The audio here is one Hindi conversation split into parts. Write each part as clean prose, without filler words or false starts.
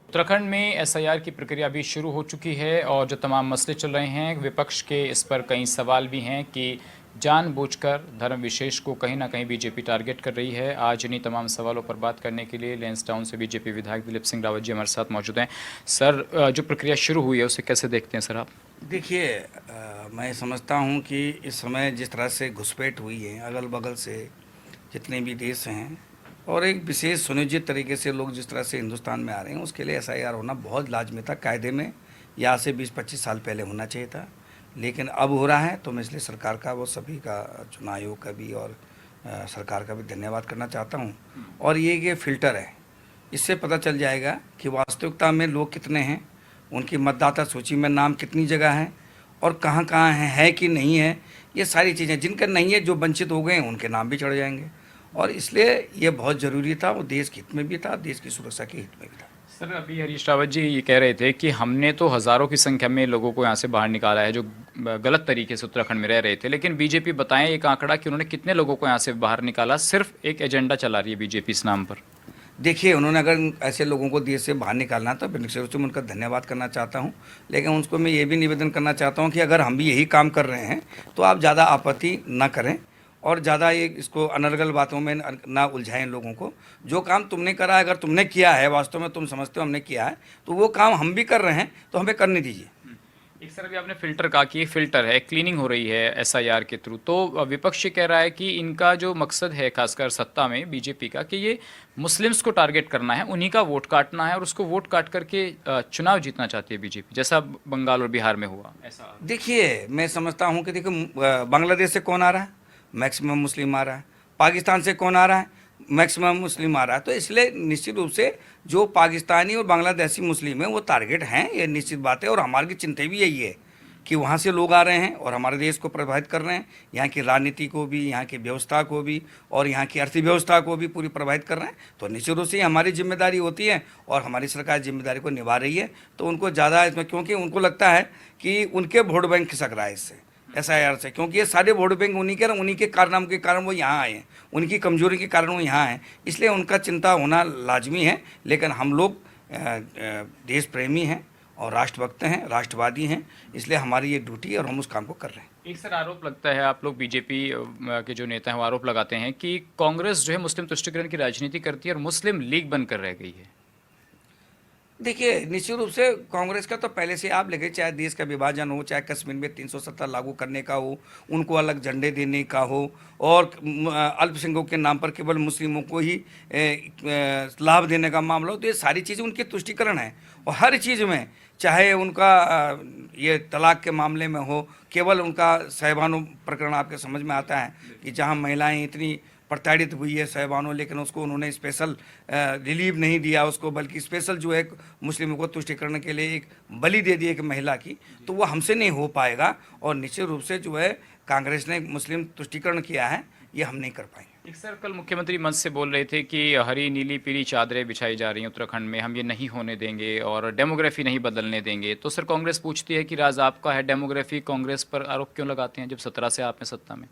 उत्तराखंड में एसआईआर की प्रक्रिया अभी शुरू हो चुकी है और जो तमाम मसले चल रहे हैं, विपक्ष के इस पर कई सवाल भी हैं कि जानबूझकर धर्म विशेष को कहीं ना कहीं बीजेपी टारगेट कर रही है। आज इन्हीं तमाम सवालों पर बात करने के लिए लैंसडाउन से बीजेपी विधायक दिलीप सिंह रावत जी हमारे साथ मौजूद हैं। सर, जो प्रक्रिया शुरू हुई है उसे कैसे देखते हैं सर आप? देखिए, मैं समझता हूँ कि इस समय जिस तरह से घुसपैठ हुई है अगल बगल से जितने भी देश हैं, और एक विशेष सुनियोजित तरीके से लोग जिस तरह से हिंदुस्तान में आ रहे हैं, उसके लिए एसआईआर होना बहुत लाजमी था। कायदे में या से 20-25 साल पहले होना चाहिए था, लेकिन अब हो रहा है। तो मैं इसलिए सरकार का, वो सभी का, चुनाव आयोग का भी और सरकार का भी धन्यवाद करना चाहता हूँ। और ये फ़िल्टर है, इससे पता चल जाएगा कि वास्तविकता में लोग कितने हैं, उनकी मतदाता सूची में नाम कितनी जगह है और कहाँ कहाँ है कि नहीं है। ये सारी चीज़ें जिनका नहीं है, जो वंचित हो गए हैं, उनके नाम भी चढ़ जाएंगे। और इसलिए ये बहुत ज़रूरी था, वो देश के हित में भी था, देश की सुरक्षा के हित में भी था। सर, अभी हरीश रावत जी ये कह रहे थे कि हमने तो हज़ारों की संख्या में लोगों को यहाँ से बाहर निकाला है जो गलत तरीके से उत्तराखंड में रह रहे थे, लेकिन बीजेपी बताएं एक आंकड़ा कि उन्होंने कितने लोगों को यहाँ से बाहर निकाला। सिर्फ एक एजेंडा चला रही है बीजेपी इस नाम पर। देखिए, उन्होंने अगर ऐसे लोगों को देश से बाहर निकालना तो निश्चित रूप से मैं उनका धन्यवाद करना चाहता हूँ, लेकिन उनको मैं ये भी निवेदन करना चाहता हूँ कि अगर हम भी यही काम कर रहे हैं तो आप ज़्यादा आपत्ति ना करें और ज़्यादा ये इसको अनर्गल बातों में ना उलझाएं लोगों को। जो काम तुमने करा है, अगर तुमने किया है, वास्तव में तुम समझते हो हमने किया है, तो वो काम हम भी कर रहे हैं, तो हमें करने दीजिए। एक सर, अभी आपने फिल्टर कहा कि ये फिल्टर है, क्लीनिंग हो रही है एसआईआर के थ्रू, तो विपक्ष ये कह रहा है कि इनका जो मकसद है खासकर सत्ता में बीजेपी का, कि ये मुस्लिम्स को टारगेट करना है, उन्हीं का वोट काटना है और उसको वोट काट करके चुनाव जीतना चाहती है बीजेपी, जैसा बंगाल और बिहार में हुआ ऐसा। देखिए, मैं समझता हूँ कि देखिए, बांग्लादेश से कौन आ रहा है? मैक्सिमम मुस्लिम आ रहा है। पाकिस्तान से कौन आ रहा है? मैक्सिमम मुस्लिम आ रहा है। तो इसलिए निश्चित रूप से जो पाकिस्तानी और बांग्लादेशी मुस्लिम हैं वो टारगेट हैं, ये निश्चित बात है। और हमारी चिंता भी यही है कि वहाँ से लोग आ रहे हैं और हमारे देश को प्रभावित कर रहे हैं, यहाँ की राजनीति को भी, यहाँ की व्यवस्था को भी और यहाँ की अर्थव्यवस्था को भी पूरी प्रभावित कर रहे हैं। तो निश्चित रूप से हमारी जिम्मेदारी होती है और हमारी सरकार जिम्मेदारी को निभा रही है। तो उनको ज़्यादा इसमें, क्योंकि उनको लगता है कि उनके वोट बैंक खिसक रहा है इससे, एसआईआर से, क्योंकि ये सारे वोट बैंक उन्हीं के कारनाम के कारण वो यहाँ आए हैं, उनकी कमजोरी के कारण वो यहाँ आए, इसलिए उनका चिंता होना लाजमी है। लेकिन हम लोग देश प्रेमी हैं और राष्ट्रभक्त हैं, राष्ट्रवादी हैं, इसलिए हमारी ये ड्यूटी है और हम उस काम को कर रहे हैं। एक सर, आरोप लगता है, आप लोग बीजेपी के जो नेता हैं वो आरोप लगाते हैं कि कांग्रेस जो है मुस्लिम तुष्टीकरण की राजनीति करती है और मुस्लिम लीग बनकर रह गई है। देखिए, निश्चित रूप से कांग्रेस का तो पहले से आप लेके, चाहे देश का विभाजन हो, चाहे कश्मीर में 370 लागू करने का हो, उनको अलग झंडे देने का हो, और अल्पसंख्यकों के नाम पर केवल मुस्लिमों को ही लाभ देने का मामला हो, तो ये सारी चीज़ें उनकी तुष्टीकरण है। और हर चीज़ में, चाहे उनका ये तलाक के मामले में हो, केवल उनका सहबानो प्रकरण आपके समझ में आता है कि जहाँ महिलाएं इतनी प्रताड़ित हुई है सहबानों, लेकिन उसको उन्होंने स्पेशल रिलीफ नहीं दिया उसको, बल्कि स्पेशल जो है मुस्लिमों को तुष्टीकरण के लिए एक बलि दे दी एक महिला की। तो वो हमसे नहीं हो पाएगा और निश्चित रूप से जो है कांग्रेस ने मुस्लिम तुष्टीकरण किया है, ये हम नहीं कर पाएंगे। एक सर, कल मुख्यमंत्री मंच से बोल रहे थे कि हरी नीली पीली चादरें बिछाई जा रही हैं उत्तराखंड में, हम ये नहीं होने देंगे और डेमोग्राफी नहीं बदलने देंगे। तो सर, कांग्रेस पूछती है कि राज आपका है, डेमोग्राफी कांग्रेस पर आरोप क्यों लगाते हैं जब 17 से आप हैं सत्ता में?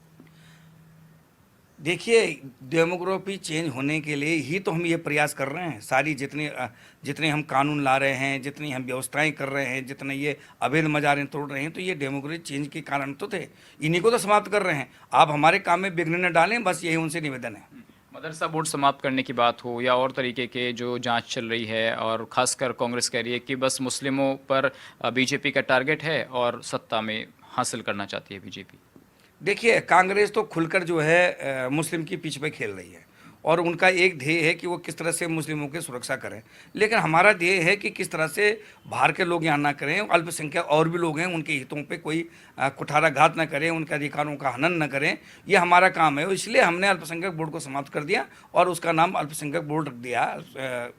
देखिए, डेमोग्राफी चेंज होने के लिए ही तो हम ये प्रयास कर रहे हैं। सारी जितने हम कानून ला रहे हैं, जितनी हम व्यवस्थाएं कर रहे हैं, जितने ये अवैध मजारें तोड़ रहे हैं, तो ये डेमोग्राफी चेंज के कारण तो थे, इन्हीं को तो समाप्त कर रहे हैं। आप हमारे काम में विघ्न न डालें, बस यही उनसे निवेदन है। मदरसा बोर्ड समाप्त करने की बात हो या और तरीके के जो जांच चल रही है, और खासकर कांग्रेस कह रही है कि बस मुस्लिमों पर बीजेपी का टारगेट है और सत्ता में हासिल करना चाहती है बीजेपी। देखिए, कांग्रेस तो खुलकर जो है मुस्लिम की पीछ पे खेल रही है और उनका एक ध्येय है कि वो किस तरह से मुस्लिमों की सुरक्षा करें, लेकिन हमारा ध्येय है कि किस तरह से बाहर के लोग यहाँ ना करें, अल्पसंख्यक और भी लोग हैं उनके हितों पे कोई कुठाराघात न करें, उनके अधिकारों का हनन न करें, ये हमारा काम है। इसलिए हमने अल्पसंख्यक बोर्ड को समाप्त कर दिया और उसका नाम अल्पसंख्यक बोर्ड रख दिया,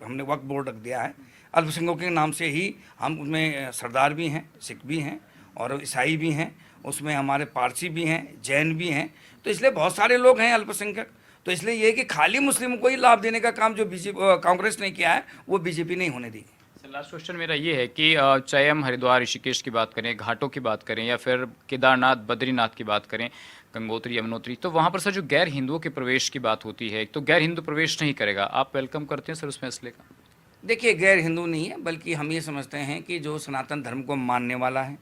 हमने वक्फ बोर्ड रख दिया है। अल्पसंख्यकों के नाम से ही हम उसमें सरदार भी हैं, सिख भी हैं और ईसाई भी हैं, उसमें हमारे पारसी भी हैं, जैन भी हैं, तो इसलिए बहुत सारे लोग हैं अल्पसंख्यक। तो इसलिए ये कि खाली मुस्लिमों को ही लाभ देने का काम जो बीजेपी कांग्रेस ने किया है, वो बीजेपी नहीं होने देगी। लास्ट क्वेश्चन मेरा ये है कि चाहे हम हरिद्वार ऋषिकेश की बात करें, घाटों की बात करें, या फिर केदारनाथ बद्रीनाथ की बात करें, गंगोत्री यमुनोत्री, तो वहाँ पर सर जो गैर हिंदुओं के प्रवेश की बात होती है, तो गैर हिंदू प्रवेश नहीं करेगा, आप वेलकम करते हैं सर उस फैसले का? देखिए, गैर हिंदू नहीं है, बल्कि हम ये समझते हैं कि जो सनातन धर्म को मानने वाला है,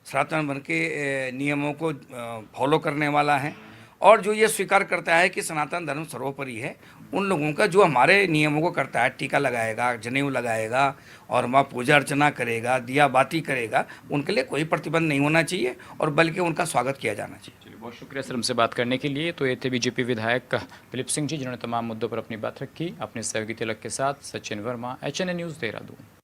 सनातन धर्म के नियमों को फॉलो करने वाला है, और जो ये स्वीकार करता है कि सनातन धर्म सर्वोपरि है, उन लोगों का जो हमारे नियमों को करता है, टीका लगाएगा, जनेऊ लगाएगा और वहाँ पूजा अर्चना करेगा, दिया बाती करेगा, उनके लिए कोई प्रतिबंध नहीं होना चाहिए और बल्कि उनका स्वागत किया जाना चाहिए। चलिए, बहुत शुक्रिया सर हमसे बात करने के लिए। तो ये थे बीजेपी विधायक फिलिप सिंह जी, जिन्होंने तमाम मुद्दों पर अपनी बात रखी। अपने सहयोगी तिलक के साथ सचिन वर्मा, HNA न्यूज़, देहरादून।